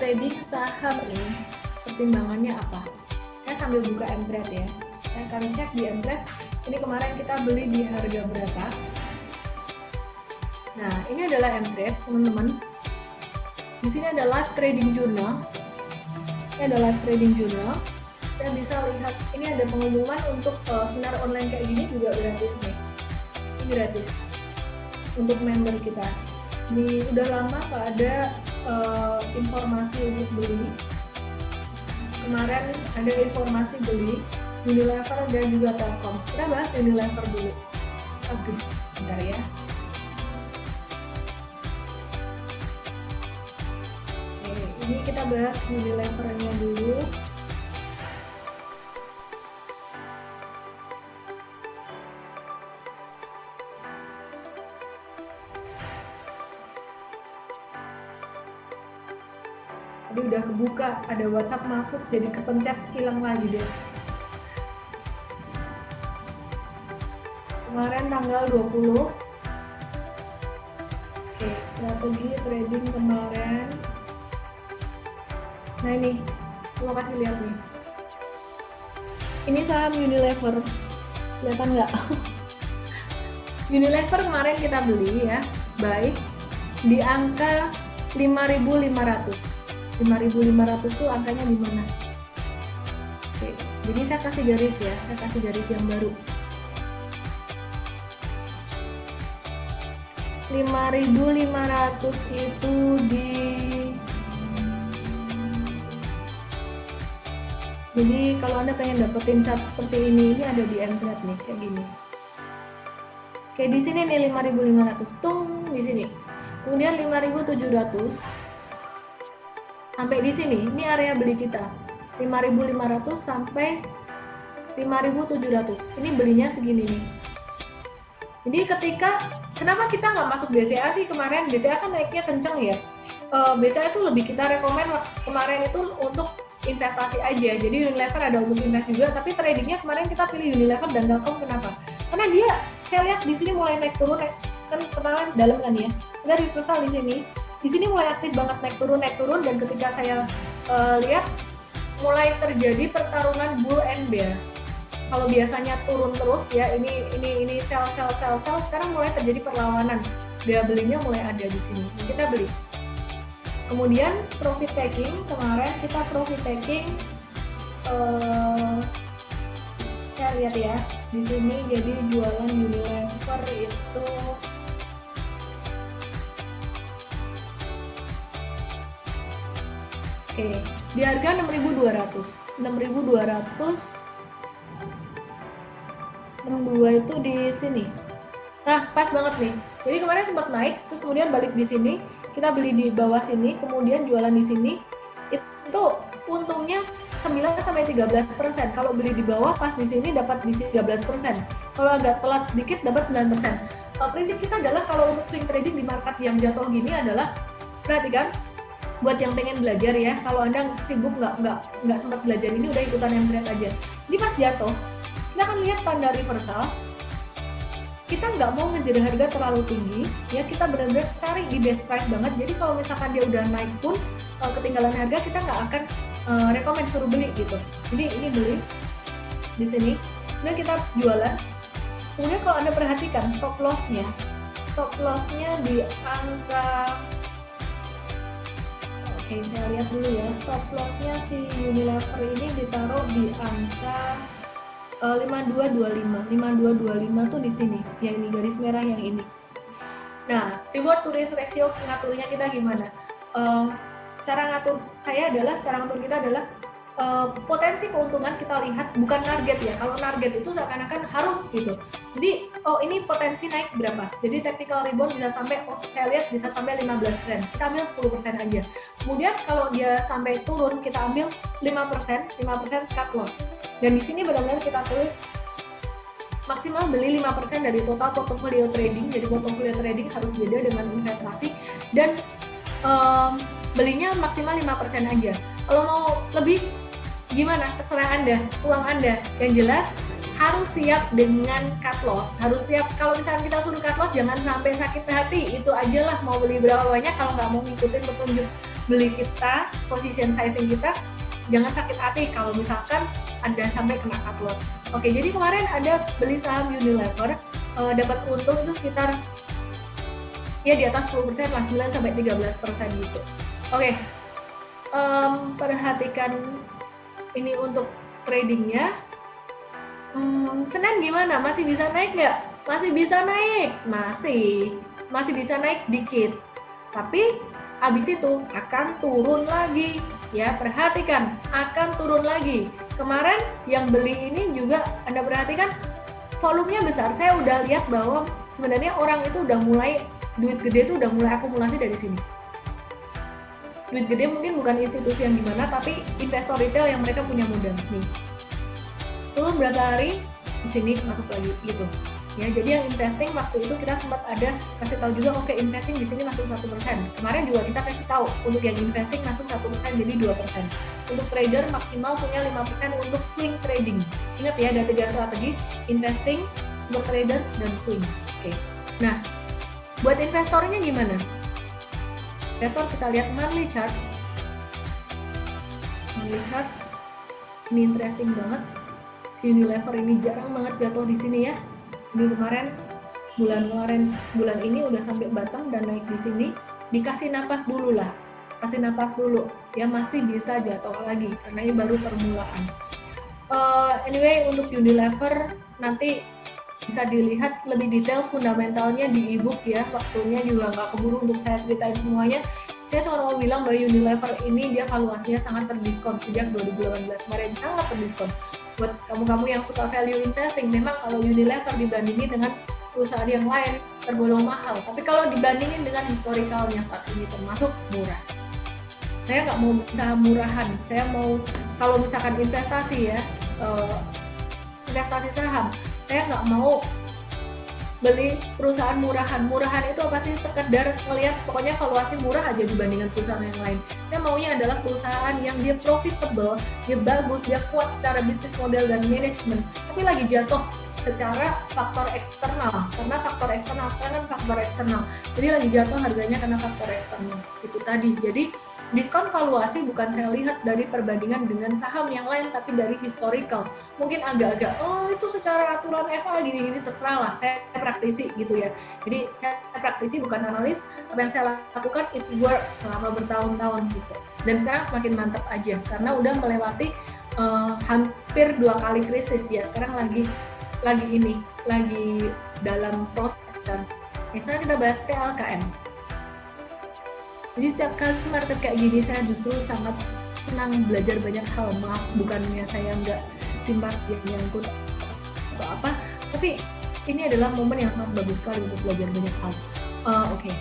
trading saham ini pertimbangannya apa? Saya sambil buka Mtrade ya. Saya akan cek di Mtrade. Ini kemarin kita beli di harga berapa? Nah, ini adalah Mtrade, teman-teman. Di sini ada live trading journal. Ini ada live trading journal. Saya bisa lihat ini ada pengumuman untuk seminar online kayak gini juga gratis nih. Ini gratis untuk member kita. Udah lama nggak ada informasi untuk beli. Kemarin ada informasi beli Unilever dan juga Telkom. Kita bahas Unilever dulu. Aduh, bentar ya. Oke, ini kita bahas Unilever-nya dulu. Tadi udah kebuka, ada WhatsApp masuk, jadi kepencet, hilang lagi deh. Kemarin tanggal 20. Oke, strategi trading kemarin. Nah ini, mau kasih lihat nih. Ini saham Unilever, kelihatan nggak? Unilever kemarin kita beli ya, baik di angka 5.500. 5.500 tuh angkanya di mana? Oke, jadi saya kasih garis ya, saya kasih garis yang baru. 5.500 itu jadi kalau Anda pengen dapetin chart seperti ini ada di Mtrade nih, kayak gini. Kayak di sini nih 5.500, tung di sini. Kemudian 5.700 sampai di sini, ini area beli kita 5.500 sampai 5.700. Ini belinya segini nih. Jadi kenapa kita nggak masuk BCA sih kemarin? BCA kan naiknya kenceng ya. BCA itu lebih kita rekomen kemarin itu untuk investasi aja. Jadi Unilever ada untuk invest juga, tapi tradingnya kemarin kita pilih Unilever dan Telkom. Kenapa? Karena dia, saya lihat di sini mulai naik turun, kan pertama dalam kan ya. Ada reversal di sini. Di sini mulai aktif banget naik turun, dan ketika saya lihat mulai terjadi pertarungan bull and bear. Kalau biasanya turun terus ya, ini sell, sekarang mulai terjadi perlawanan. Dia belinya mulai ada di sini. Kita beli. Kemudian profit taking, kemarin kita profit taking saya lihat ya, di sini jadi jualan Unilever itu di harga 6.200. 62 itu di sini. Nah, pas banget nih. Jadi kemarin sempat naik, terus kemudian balik di sini, kita beli di bawah sini, kemudian jualan di sini. Itu untungnya 9-13%. Kalau beli di bawah pas di sini dapat di 13%. Kalau agak telat dikit dapat 9%. Prinsip kita adalah kalau untuk swing trading di market yang jatuh gini adalah, perhatikan, buat yang pengen belajar ya, kalau Anda sibuk nggak sempat belajar ini, udah ikutan Mtrade aja. Ini pas jatuh, kita akan lihat tanda reversal. Kita nggak mau ngejar harga terlalu tinggi, ya kita benar-benar cari di best price banget. Jadi kalau misalkan dia udah naik pun ketinggalan harga, kita nggak akan rekomend suruh beli gitu. Jadi ini beli di sini, kemudian kita jualan. Kemudian kalau Anda perhatikan stop lossnya di angka, oke, saya lihat dulu ya, stop lossnya si Unilever ini ditaruh di angka 5225. 5225 tuh di sini, yang ini garis merah yang ini. Nah, reward to risk ratio ngaturnya kita gimana? Cara ngatur kita adalah potensi keuntungan kita lihat, bukan target ya. Kalau target itu seakan-akan harus gitu. Jadi, ini potensi naik berapa? Jadi technical rebound bisa sampai, saya lihat bisa sampai 15%. Kita ambil 10% aja. Kemudian kalau dia sampai turun, kita ambil 5% cut loss. Dan di sini benar-benar kita tulis maksimal beli 5% dari total portfolio trading. Jadi portfolio trading harus beda dengan investasi, dan belinya maksimal 5% aja. Kalau mau lebih gimana? Terserah Anda, uang Anda. Yang jelas harus siap dengan cut loss. Harus siap, kalau misalnya kita suruh cut loss jangan sampai sakit hati. Itu aja lah, mau beli berapa banyak kalau nggak mau ngikutin petunjuk beli kita, position sizing kita, jangan sakit hati kalau misalkan ada sampai kena cut loss. Oke, jadi kemarin ada beli saham Unilever, dapat untung itu sekitar ya di atas 10% lah, 9-13% gitu. Oke, perhatikan ini untuk tradingnya. Senin gimana? Masih bisa naik nggak? Masih bisa naik, masih bisa naik dikit. Tapi habis itu akan turun lagi. Ya, perhatikan, akan turun lagi. Kemarin yang beli ini juga Anda perhatikan volumenya besar. Saya udah lihat bahwa sebenarnya orang itu udah mulai, duit gede itu udah mulai akumulasi dari sini. Duit gede mungkin bukan institusi yang gimana, tapi investor retail yang mereka punya modal nih. Turun berapa hari, di sini masuk lagi gitu. Ya, jadi yang investing waktu itu kita sempat ada kasih tahu juga, oke, investing di sini masuk 1%. Kemarin juga kita kasih tahu untuk yang investing masuk 1% jadi 2%. Untuk trader maksimal punya 5% untuk swing trading. Ingat ya, ada 3 strategi: investing, super trader, dan swing. Oke. Nah, buat investornya gimana? Investor kita lihat monthly chart. Monthly chart ini interesting banget. Si Unilever ini jarang banget jatuh di sini ya. Ini kemarin bulan ini udah sampai bottom dan naik di sini. Dikasih napas dulu lah. Kasih napas dulu. Ya masih bisa jatuh lagi karena ini baru permulaan. Anyway, untuk Unilever nanti bisa dilihat lebih detail fundamentalnya di ebook ya. Waktunya juga nggak keburu untuk saya ceritain semuanya. Saya cuma mau bilang bahwa Unilever ini dia valuasinya sangat terdiskon sejak 2018 kemarin, sangat terdiskon. Buat kamu-kamu yang suka value investing, memang kalau Unilever dibandingin dengan perusahaan yang lain tergolong mahal. Tapi kalau dibandingin dengan historicalnya saat ini termasuk murah. Saya nggak mau usaha murahan, saya mau kalau misalkan investasi ya, investasi saham, saya nggak mau beli perusahaan murahan. Murahan itu apa sih? Sekedar ngelihat pokoknya valuasi murah aja dibandingkan perusahaan yang lain. Saya maunya adalah perusahaan yang dia profitable, dia bagus, dia kuat secara bisnis model dan manajemen, tapi lagi jatuh secara faktor eksternal. Karena faktor eksternal, sekarang kan faktor eksternal. Jadi lagi jatuh harganya karena faktor eksternal. Itu tadi. Jadi diskon valuasi bukan saya lihat dari perbandingan dengan saham yang lain, tapi dari historical. Mungkin agak-agak, oh itu secara aturan FA gini-gini, terserah lah, saya praktisi gitu ya. Jadi saya praktisi bukan analis, apa yang saya lakukan it works selama bertahun-tahun gitu. Dan sekarang semakin mantap aja, karena udah melewati hampir 2 kali krisis ya. Sekarang lagi dalam proses kan. Misalnya kita bahas TLKM. Jadi setiap kali market kayak gini saya justru sangat senang belajar banyak hal. Maaf, bukannya saya nggak simpati yang nyangkut atau apa, tapi ini adalah momen yang sangat bagus sekali untuk belajar banyak hal. Oke.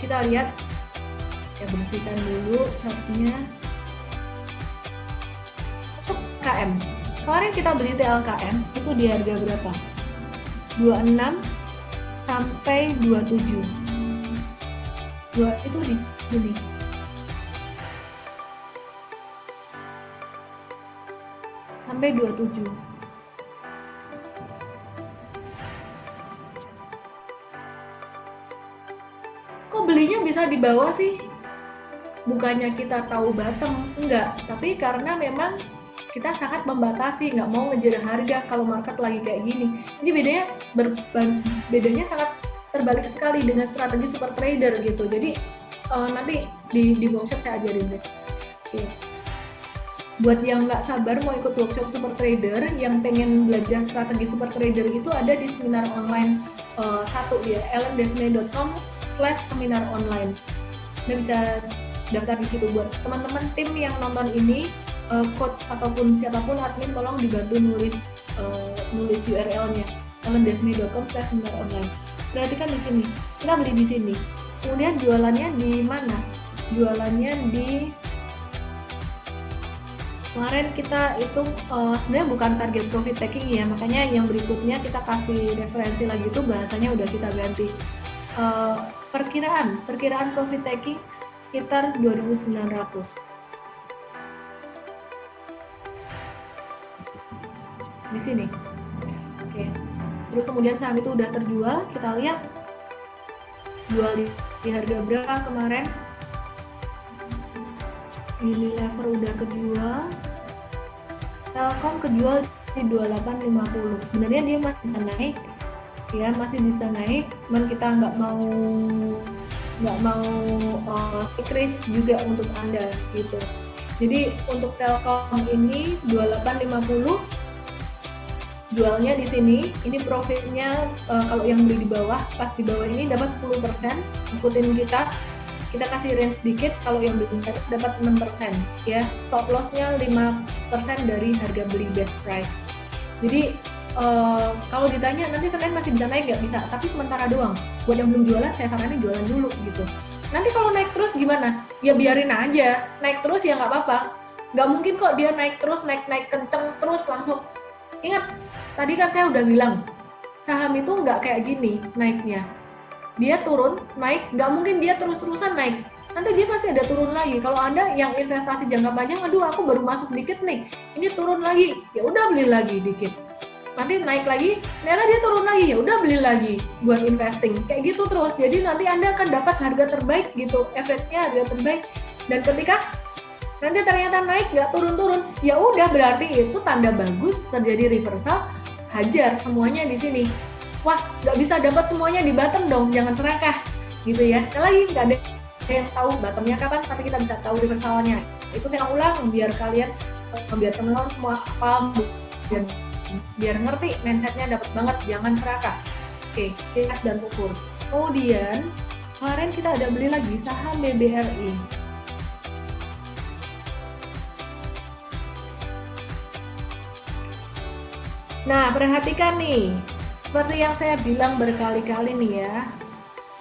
Kita lihat, ya bersihkan dulu chartnya. Untuk KM, kemarin kita beli TLKM itu di harga berapa? 26 sampai 27. Itu di sini. Sampai 27. Kok belinya bisa di bawah sih? Bukannya kita tahu bottom, enggak. Tapi karena memang kita sangat membatasi, nggak mau ngejar harga kalau market lagi kayak gini. Jadi bedanya sangat terbalik sekali dengan strategi super trader gitu. Jadi nanti di workshop saya ajarin deh. Oke. Buat yang nggak sabar mau ikut workshop super trader, yang pengen belajar strategi super trader itu ada di seminar online satu ya, ellendesmay.com/seminar online. Anda bisa daftar di situ. Buat teman-teman tim yang nonton ini, coach ataupun siapapun admin, tolong dibantu nulis URL-nya ellendesmay.com/seminar online. Perhatikan di sini, kita beli di sini. Kemudian jualannya di mana? Jualannya di kemarin kita itu sebenarnya bukan target profit taking ya, makanya yang berikutnya kita kasih referensi lagi itu bahasanya udah kita ganti. Perkiraan profit taking sekitar 2.900. Di sini. Oke. Terus kemudian saham itu udah terjual, kita lihat jual di harga berapa kemarin. Unilever udah kejual, Telkom kejual di 2850. Sebenarnya dia masih bisa naik, ya masih bisa naik, cuman kita nggak mau decrease juga untuk Anda gitu. Jadi untuk Telkom ini 2850 jualnya di sini. Ini profitnya kalau yang beli di bawah, pas di bawah ini dapat 10%. Ikutin kita kasih range sedikit. Kalau yang beli dapat 6% ya. Stop lossnya 5% dari harga beli best price. Jadi kalau ditanya nanti Senin masih bisa naik, nggak bisa, tapi sementara doang. Buat yang belum jualan saya saranin jualan dulu gitu. Nanti kalau naik terus gimana? Ya biarin aja, naik terus ya nggak apa-apa. Nggak mungkin kok dia naik terus, naik kenceng terus langsung. Ingat, tadi kan saya udah bilang, saham itu nggak kayak gini naiknya. Dia turun, naik, nggak mungkin dia terus-terusan naik. Nanti dia pasti ada turun lagi. Kalau Anda yang investasi jangka panjang, aduh aku baru masuk dikit nih, ini turun lagi, ya udah beli lagi dikit. Nanti naik lagi, ternyata dia turun lagi, ya udah beli lagi buat investing. Kayak gitu terus. Jadi nanti Anda akan dapat harga terbaik gitu, average-nya harga terbaik. Dan ketika nanti ternyata naik nggak turun-turun, ya udah berarti itu tanda bagus terjadi reversal, hajar semuanya di sini. Wah, nggak bisa dapat semuanya di bottom dong, jangan serakah gitu ya. Sekali lagi nggak ada yang tahu bottomnya kapan, tapi kita bisa tahu reversalnya. Itu saya ulang biar kalian, biar teman-teman semua paham, biar ngerti mindsetnya dapat banget, jangan serakah. Oke, kias dan ukur. Kemudian kemarin kita ada beli lagi saham BBRI. Nah, perhatikan nih, seperti yang saya bilang berkali-kali nih ya,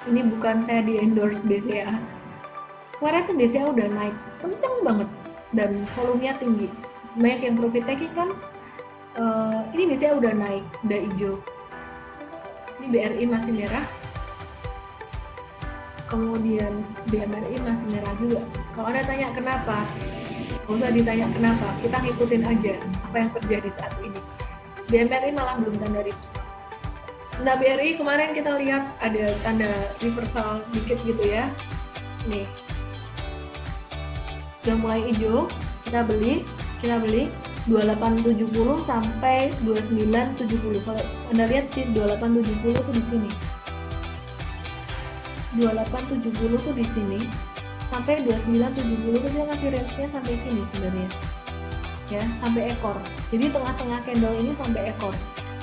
ini bukan saya di endorse BCA. Kemarin tuh BCA udah naik, kenceng banget, dan volumenya tinggi. Banyak yang profit taking kan, ini BCA udah naik, udah hijau. Ini BRI masih merah, kemudian BMRI masih merah juga. Kalau Anda tanya kenapa, nggak usah ditanya kenapa, kita ngikutin aja apa yang terjadi saat ini. BMRI malah belum tanda reversal. Nah, BRI kemarin kita lihat ada tanda reversal dikit gitu ya. Nih, udah mulai hijau, kita beli 2870 sampai 2970. Kalau Anda lihat di 2870 tuh di sini. 2870 tuh di sini sampai 2970 tuh dia ngasih range-nya sampai sini sebenarnya. Ya, sampai ekor. Jadi tengah-tengah candle ini sampai ekor.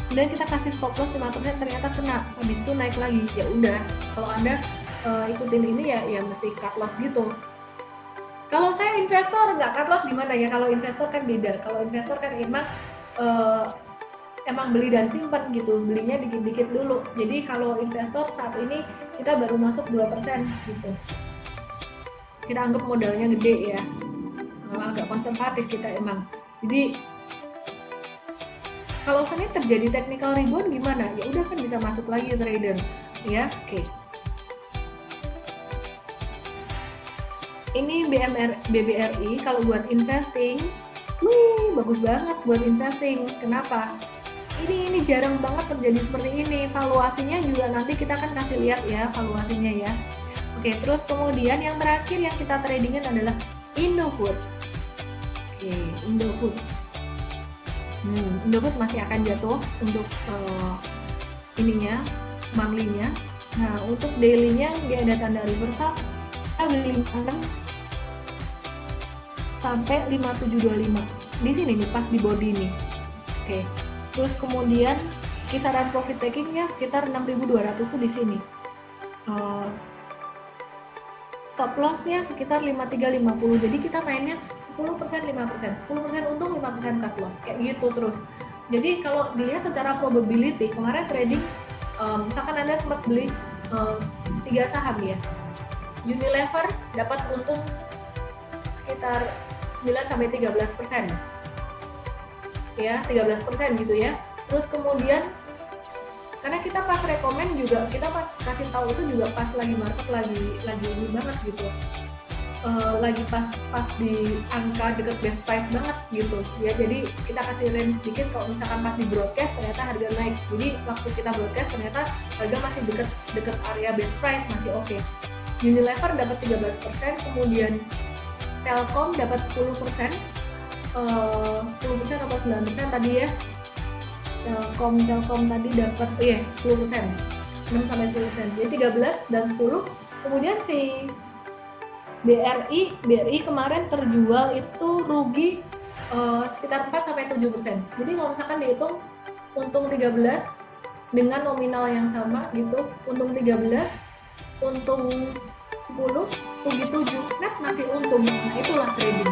Kemudian kita kasih stop loss 5%, ternyata kena. Habis itu naik lagi. Ya udah, kalau Anda ikutin ini ya mesti cut loss gitu. Kalau saya investor nggak cut loss gimana ya? Kalau investor kan beda. Kalau investor kan emang beli dan simpan gitu. Belinya dikit-dikit dulu. Jadi kalau investor saat ini kita baru masuk 2% gitu. Kita anggap modalnya gede ya. Agak konservatif kita emang. Jadi kalau Senin terjadi technical rebound gimana? Ya udah kan bisa masuk lagi trader, ya. Oke. Ini BBRI kalau buat investing, bagus banget buat investing. Kenapa? Ini jarang banget terjadi seperti ini. Valuasinya juga nanti kita akan kasih lihat ya valuasinya ya. Oke, terus kemudian yang terakhir yang kita tradingin adalah Indofood. Oke, Indofood. Indofood masih akan jatuh untuk ininya, monthly-nya. Nah, untuk daily-nya dia ada tanda reversal. Kita beli 56 sampai 5725. Di sini nih pas di body nih. Oke. Terus kemudian kisaran profit taking-nya sekitar 6.200 tuh di sini. Stop loss-nya sekitar 5350. Jadi kita mainnya 10% 5%, 10% untung 5% cut loss kayak gitu terus. Jadi kalau dilihat secara probability kemarin trading misalkan Anda sempat beli 3 saham ya. Unilever dapat untung sekitar 9 sampai 13%. Ya, 13% gitu ya. Terus kemudian karena kita pas rekomen juga, kita pas kasih tahu itu juga pas lagi market lagi ini banget gitu, lagi pas di angka deket best price banget gitu ya. Jadi kita kasih range sedikit kalau misalkan pas di broadcast ternyata harga naik. Jadi waktu kita broadcast ternyata harga masih deket area best price, masih oke. Unilever dapat 13%, kemudian Telkom dapat 10%, 10% atau 9% tadi ya. Telkom tadi dapat 10%, 6-10%, jadi 13 dan 10. Kemudian si BRI kemarin terjual itu rugi sekitar 4-7%. Jadi kalau misalkan dihitung untung 13 dengan nominal yang sama gitu, untung 13, untung 10, rugi 7, net masih untung. Nah itulah trading.